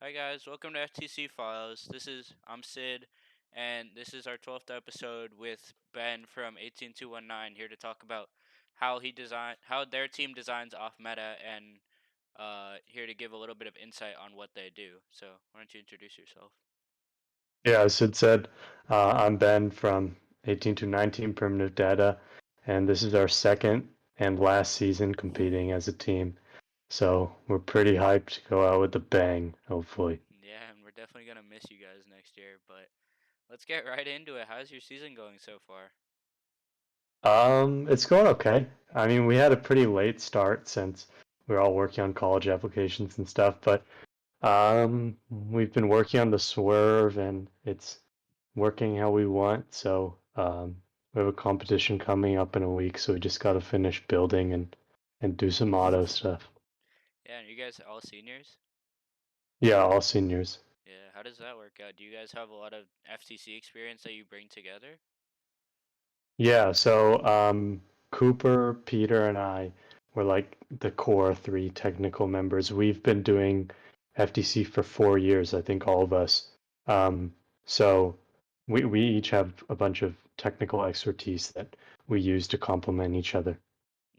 Hi guys, welcome to FTC Files. I'm Sid, and this is our 12th episode with Ben from 18219 here to talk about how their team designs off meta, and here to give a little bit of insight on what they do. So why don't you introduce yourself? Yeah, as Sid said, I'm Ben from 18 to 19 Primitive Data, and this is our second and last season competing as a team. So we're pretty hyped to go out with a bang, hopefully. Yeah, and we're definitely gonna miss you guys next year, but let's get right into it. How's your season going so far? It's going okay. I mean, we had a pretty late start since we are all working on college applications and stuff, but we've been working on the Swerve and it's working how we want. So we have a competition coming up in a week, so we just got to finish building and do some auto stuff. Yeah, and you guys all seniors? Yeah, all seniors. Yeah, how does that work out? Do you guys have a lot of FTC experience that you bring together? Yeah, so Cooper, Peter, and I were like the core three technical members. We've been doing FTC for 4 years, I think, all of us. Um, so we each have a bunch of technical expertise that we use to complement each other.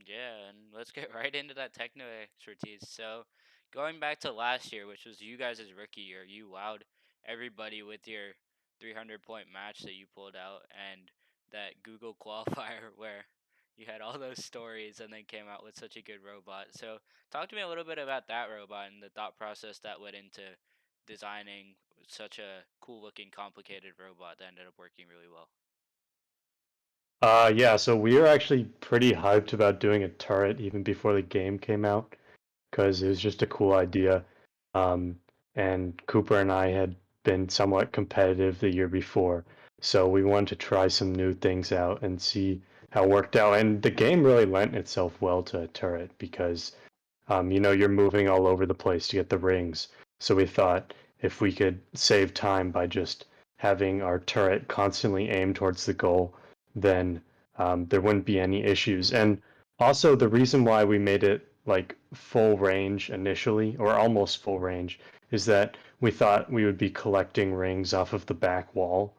Yeah, and let's get right into that techno expertise. So, going back to last year, which was you guys' rookie year, you wowed everybody with your 300-point match that you pulled out and that Google qualifier where you had all those stories and then came out with such a good robot. So, talk to me a little bit about that robot and the thought process that went into designing such a cool looking, complicated robot that ended up working really well. Yeah, so we were actually pretty hyped about doing a turret even before the game came out because it was just a cool idea. Um, and Cooper and I had been somewhat competitive the year before, so we wanted to try some new things out and see how it worked out. And the game really lent itself well to a turret because, you're moving all over the place to get the rings. So we thought if we could save time by just having our turret constantly aim towards the goal, then there wouldn't be any issues. And also, the reason why we made it like full range initially, or almost full range, is that we thought we would be collecting rings off of the back wall.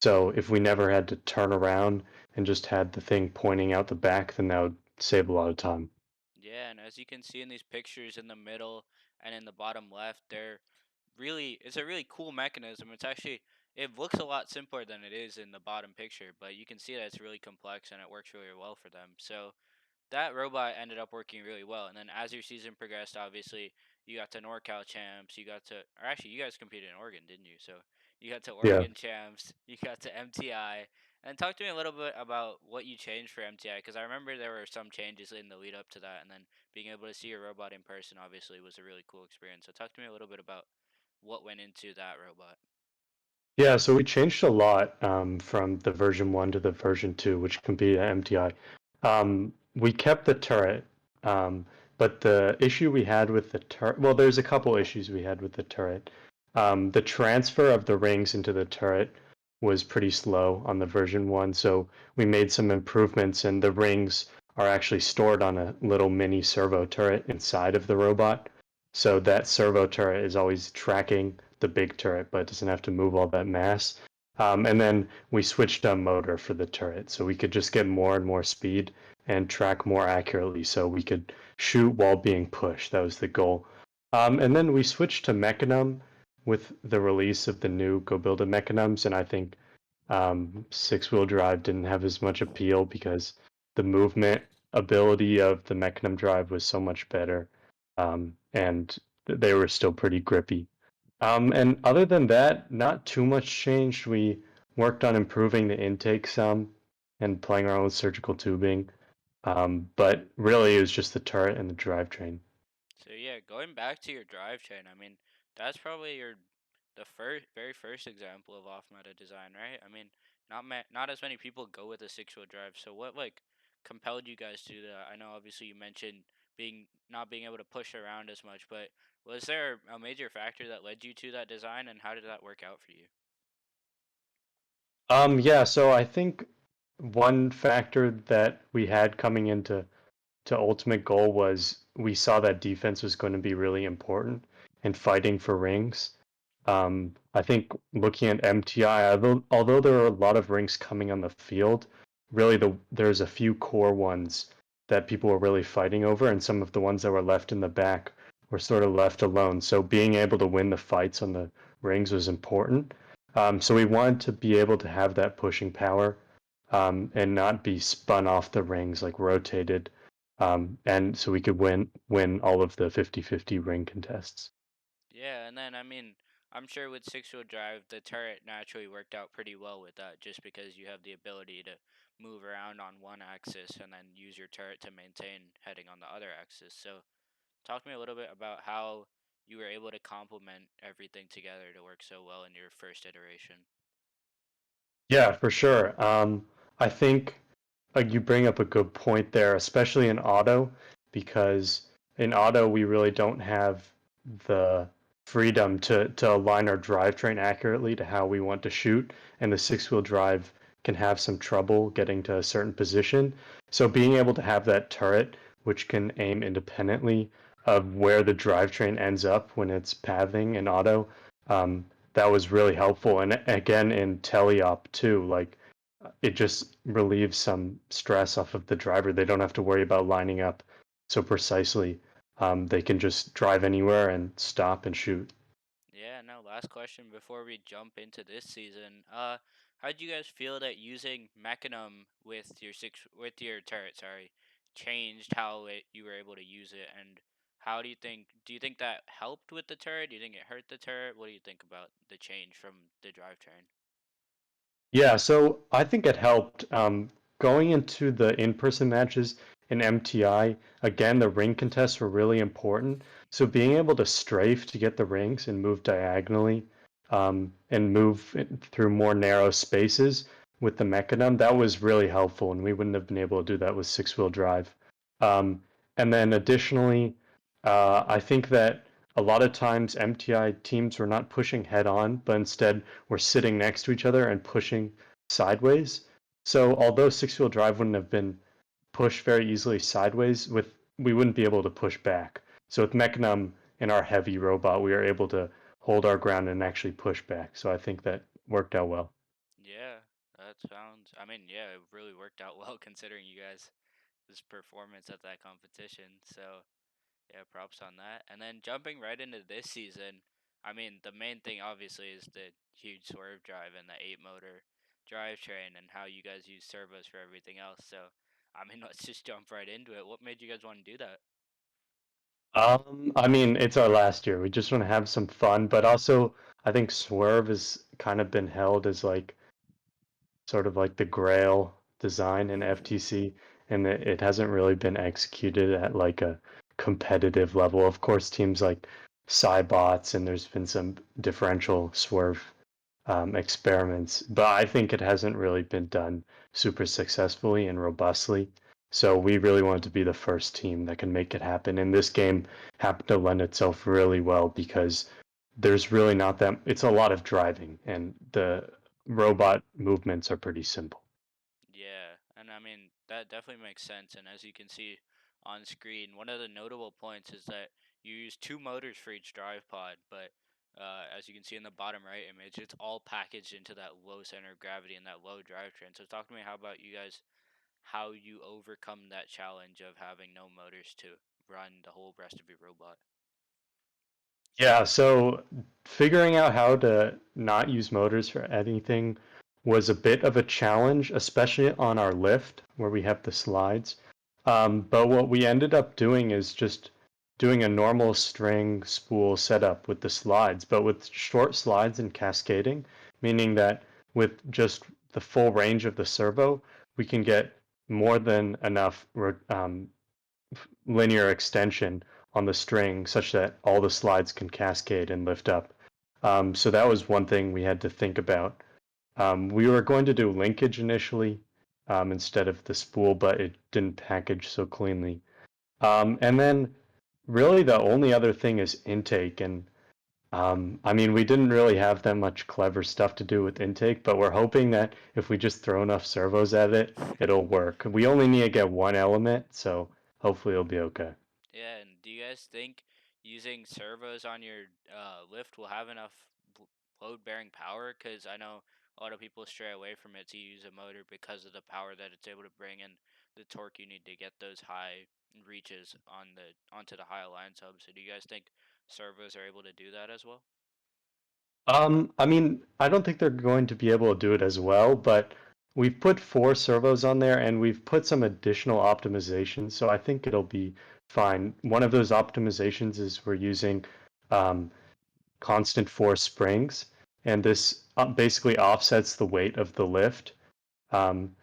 So if we never had to turn around and just had the thing pointing out the back, then that would save a lot of time. Yeah, and as you can see in these pictures in the middle and in the bottom left, it's a really cool mechanism. It looks a lot simpler than it is in the bottom picture, but you can see that it's really complex and it works really well for them. So that robot ended up working really well. And then as your season progressed, obviously you got to NorCal champs, or actually you guys competed in Oregon, didn't you? So you got to Yeah. Oregon champs, you got to MTI, and talk to me a little bit about what you changed for MTI, because I remember there were some changes in the lead up to that, and then being able to see your robot in person obviously was a really cool experience. So talk to me a little bit about what went into that robot. Yeah, so we changed a lot from the version 1 to the version 2, which can be MTI. We kept the turret, but the issue we had with the turret, well, there's a couple issues we had with the turret. The transfer of the rings into the turret was pretty slow on the version 1, so we made some improvements, and the rings are actually stored on a little mini servo turret inside of the robot. So that servo turret is always tracking the big turret, but doesn't have to move all that mass. And then we switched a motor for the turret, so we could just get more and more speed and track more accurately, so we could shoot while being pushed. That was the goal. And then we switched to Mechanum with the release of the new Go Build a Mechanums, and I think six-wheel drive didn't have as much appeal because the movement ability of the Mechanum drive was so much better, and they were still pretty grippy. And other than that, not too much changed. We worked on improving the intake some and playing around with surgical tubing. But really, it was just the turret and the drivetrain. So yeah, going back to your drivetrain, I mean, that's probably the very first example of off meta design, right? I mean, not as many people go with a six wheel drive. So what like compelled you guys to do that? I know obviously you mentioned being not being able to push around as much, but was there a major factor that led you to that design, and how did that work out for you? Yeah, so I think one factor that we had coming into to ultimate goal was we saw that defense was going to be really important. and fighting for rings. I think looking at MTI, although there are a lot of rings coming on the field, really there's a few core ones that people were really fighting over, and some of the ones that were left in the back were sort of left alone. So being able to win the fights on the rings was important. So we wanted to be able to have that pushing power and not be spun off the rings, like rotated, and so we could win all of the 50-50 ring contests. Yeah, and then I mean, I'm sure with six-wheel drive, the turret naturally worked out pretty well with that, just because you have the ability to move around on one axis and then use your turret to maintain heading on the other axis. So, talk to me a little bit about how you were able to complement everything together to work so well in your first iteration. Yeah, for sure. I think you bring up a good point there, especially in auto, because in auto we really don't have the freedom to align our drivetrain accurately to how we want to shoot, and the six-wheel drive can have some trouble getting to a certain position. So being able to have that turret, which can aim independently of where the drivetrain ends up when it's pathing in auto, um, that was really helpful. And again, in teleop too, like it just relieves some stress off of the driver. They don't have to worry about lining up so precisely. They can just drive anywhere and stop and shoot. Yeah, no, last question before we jump into this season. How did you guys feel that using Mechanism with your turret, sorry, changed how you were able to use it, and how do you think that helped with the turret? Do you think it hurt the turret? What do you think about the change from the drivetrain? Yeah, so I think it helped. Going into the in-person matches in MTI, again, the ring contests were really important. So being able to strafe to get the rings and move diagonally, and move through more narrow spaces with the mechanism, that was really helpful, and we wouldn't have been able to do that with six-wheel drive. Um, and then additionally, I think that a lot of times MTI teams were not pushing head on, but instead were sitting next to each other and pushing sideways. So although six-wheel drive wouldn't have been pushed very easily sideways, with we wouldn't be able to push back. So with Mechanum in our heavy robot, we were able to hold our ground and actually push back. So I think that worked out well. Yeah, that sounds. I mean, yeah, it really worked out well considering you guys' this performance at that competition. So yeah, props on that. And then jumping right into this season, I mean, the main thing obviously is the huge swerve drive and the 8 motor drivetrain and how you guys use servos for everything else. So, I mean, let's just jump right into it. What made you guys want to do that? I mean, it's our last year. We just want to have some fun, but also I think Swerve has kind of been held as like sort of like the grail design in FTC, and it hasn't really been executed at like a competitive level. Of course, teams like Cybots and there's been some differential swerve experiments, but I think it hasn't really been done super successfully and robustly. So we really wanted to be the first team that can make it happen. And this game happened to lend itself really well because there's really not that, it's a lot of driving and the robot movements are pretty simple. Yeah, and I mean, that definitely makes sense. And as you can see on screen, one of the notable points is that you use 2 motors for each drive pod, but as you can see in the bottom right image, it's all packaged into that low center of gravity and that low drivetrain. So talk to me how about you guys how you overcome that challenge of having no motors to run the whole rest of your robot. Yeah, so figuring out how to not use motors for anything was a bit of a challenge, especially on our lift where we have the slides. But what we ended up doing is just doing a normal string spool setup with the slides, but with short slides and cascading, meaning that with just the full range of the servo, we can get more than enough linear extension on the string such that all the slides can cascade and lift up. So that was one thing we had to think about. We were going to do linkage initially instead of the spool, but it didn't package so cleanly. And then really the only other thing is intake. And I mean, we didn't really have that much clever stuff to do with intake, but we're hoping that if we just throw enough servos at it, it'll work. We only need to get one element, so hopefully it'll be okay. Yeah, and do you guys think using servos on your lift will have enough load bearing power? Because I know a lot of people stray away from it to use a motor because of the power that it's able to bring and the torque you need to get those high reaches on the onto the high alliance hub. So do you guys think servos are able to do that as well? I mean, I don't think they're going to be able to do it as well, but we've put 4 servos on there and we've put some additional optimizations, so I think it'll be fine. One of those optimizations is we're using um, constant force springs, and this basically offsets the weight of the lift.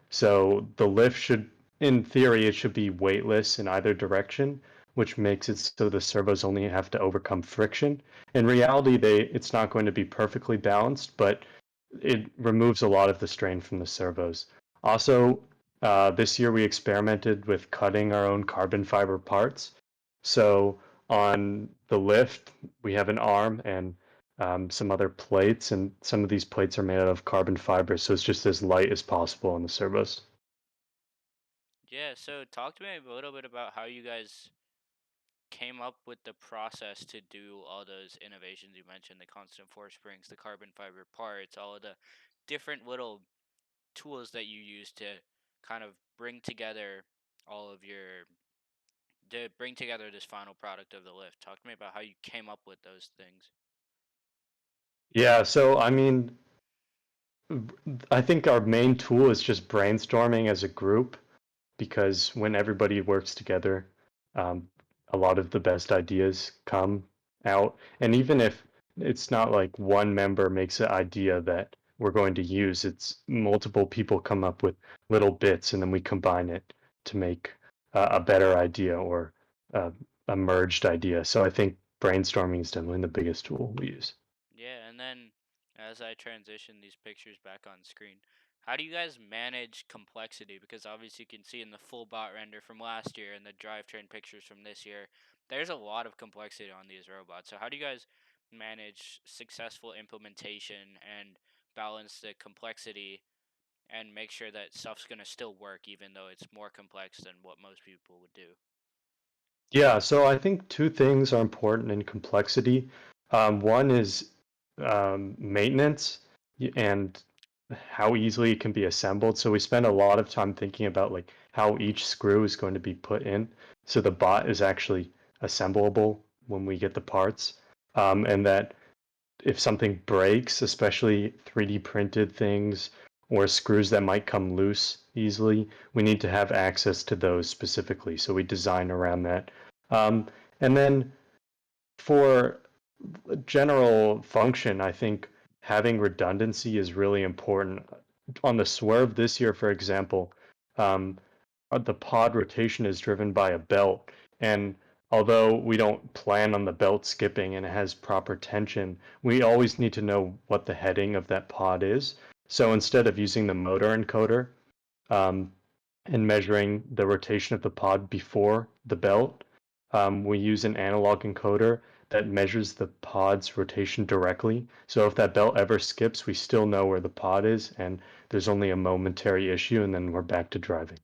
So the lift should, in theory, it should be weightless in either direction, which makes it so the servos only have to overcome friction. In reality, it's not going to be perfectly balanced, but it removes a lot of the strain from the servos. Also, this year we experimented with cutting our own carbon fiber parts. So on the lift, we have an arm and some other plates, and some of these plates are made out of carbon fiber, so it's just as light as possible on the servos. Yeah, so talk to me a little bit about how you guys came up with the process to do all those innovations you mentioned, the constant force springs, the carbon fiber parts, all of the different little tools that you use to kind of bring together all of your to bring together this final product of the lift. Talk to me about how you came up with those things. Yeah, so I mean, I think our main tool is just brainstorming as a group, because when everybody works together, um, a lot of the best ideas come out. And even if it's not like one member makes an idea that we're going to use, it's multiple people come up with little bits and then we combine it to make a better idea or uh, a merged idea. So I think brainstorming is definitely the biggest tool we use. Yeah, and then as I transition these pictures back on screen, how do you guys manage complexity? Because obviously you can see in the full bot render from last year and the drivetrain pictures from this year, there's a lot of complexity on these robots. So how do you guys manage successful implementation and balance the complexity and make sure that stuff's gonna still work even though it's more complex than what most people would do? Yeah, so I think 2 things are important in complexity. One is maintenance and how easily it can be assembled. So we spend a lot of time thinking about like how each screw is going to be put in, so the bot is actually assemblable when we get the parts, and that if something breaks, especially 3D printed things or screws that might come loose easily, we need to have access to those specifically. So we design around that. Um, and then for general function, I think having redundancy is really important. On the Swerve this year, for example, um, the pod rotation is driven by a belt. And although we don't plan on the belt skipping and it has proper tension, we always need to know what the heading of that pod is. So instead of using the motor encoder um, and measuring the rotation of the pod before the belt, we use an analog encoder that measures the pod's rotation directly. So if that belt ever skips, we still know where the pod is, and there's only a momentary issue, and then we're back to driving.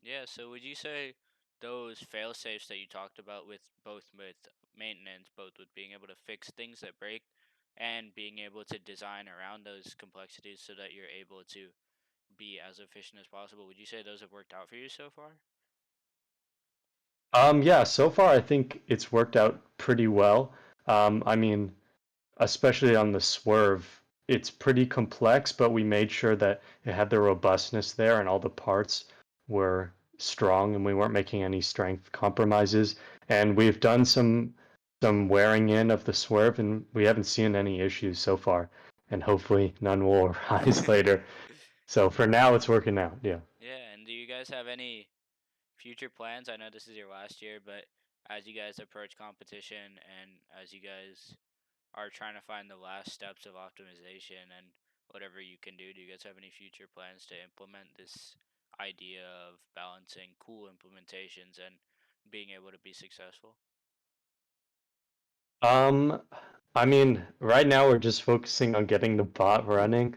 Yeah, so would you say those fail safes that you talked about with both with maintenance, both with being able to fix things that break and being able to design around those complexities so that you're able to be as efficient as possible, would you say those have worked out for you so far? Yeah, so far I think it's worked out pretty well. I mean, especially on the Swerve, it's pretty complex, but we made sure that it had the robustness there and all the parts were strong and we weren't making any strength compromises. And we've done some wearing in of the Swerve and we haven't seen any issues so far. And hopefully none will arise later. So for now it's working out. Yeah. Yeah, and do you guys have any future plans? I know this is your last year, but as you guys approach competition and as you guys are trying to find the last steps of optimization and whatever you can do you guys have any future plans to implement this idea of balancing cool implementations and being able to be successful? Um, I mean, right now we're just focusing on getting the bot running,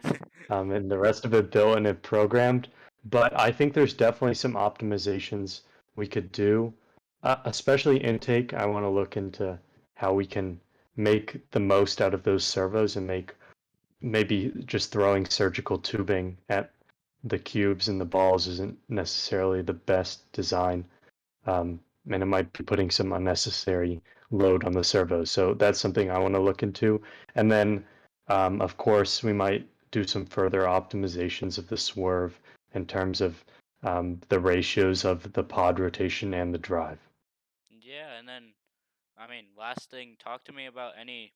and the rest of it built and it programmed. But I think there's definitely some optimizations we could do. Especially intake, I want to look into how we can make the most out of those servos and make maybe just throwing surgical tubing at the cubes and the balls isn't necessarily the best design. And it might be putting some unnecessary load on the servos. So that's something I want to look into. And then, of course, we might do some further optimizations of the swerve in terms of the ratios of the pod rotation and the drive. Yeah, and then I mean, last thing, talk to me about any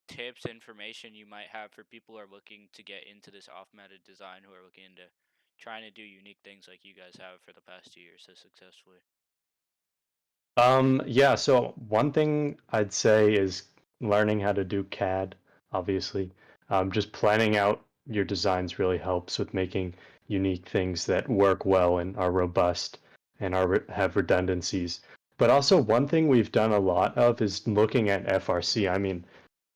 tips, information you might have for people who are looking to get into this off-meta design, who are looking into trying to do unique things like you guys have for the past 2 years so successfully. Yeah, so one thing I'd say is learning how to do CAD, obviously. Just planning out your designs really helps with making unique things that work well and are robust and have redundancies. But also one thing we've done a lot of is looking at FRC. I mean,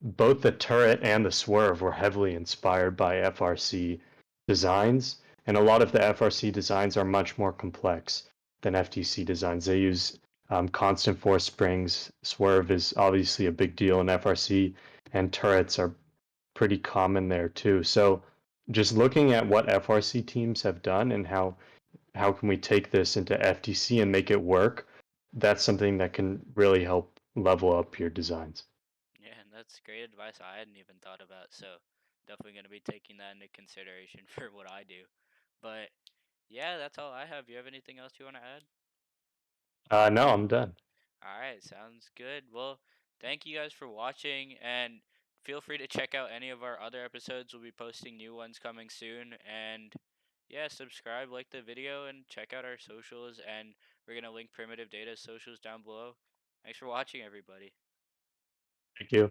both the turret and the swerve were heavily inspired by FRC designs, and a lot of the FRC designs are much more complex than FTC designs. They use constant force springs. Swerve is obviously a big deal in FRC, and turrets are pretty common there too. So just looking at what FRC teams have done and how can we take this into FTC and make it work, that's something that can really help level up your designs. Yeah, and that's great advice I hadn't even thought about. So definitely going to be taking that into consideration for what I do. But yeah, that's all I have. You have anything else you want to add? No, I'm done. All right, sounds good. Well, thank you guys for watching, and feel free to check out any of our other episodes. We'll be posting new ones coming soon. And yeah, subscribe, like the video, and check out our socials. And we're going to link Primitive Data's socials down below. Thanks for watching, everybody. Thank you.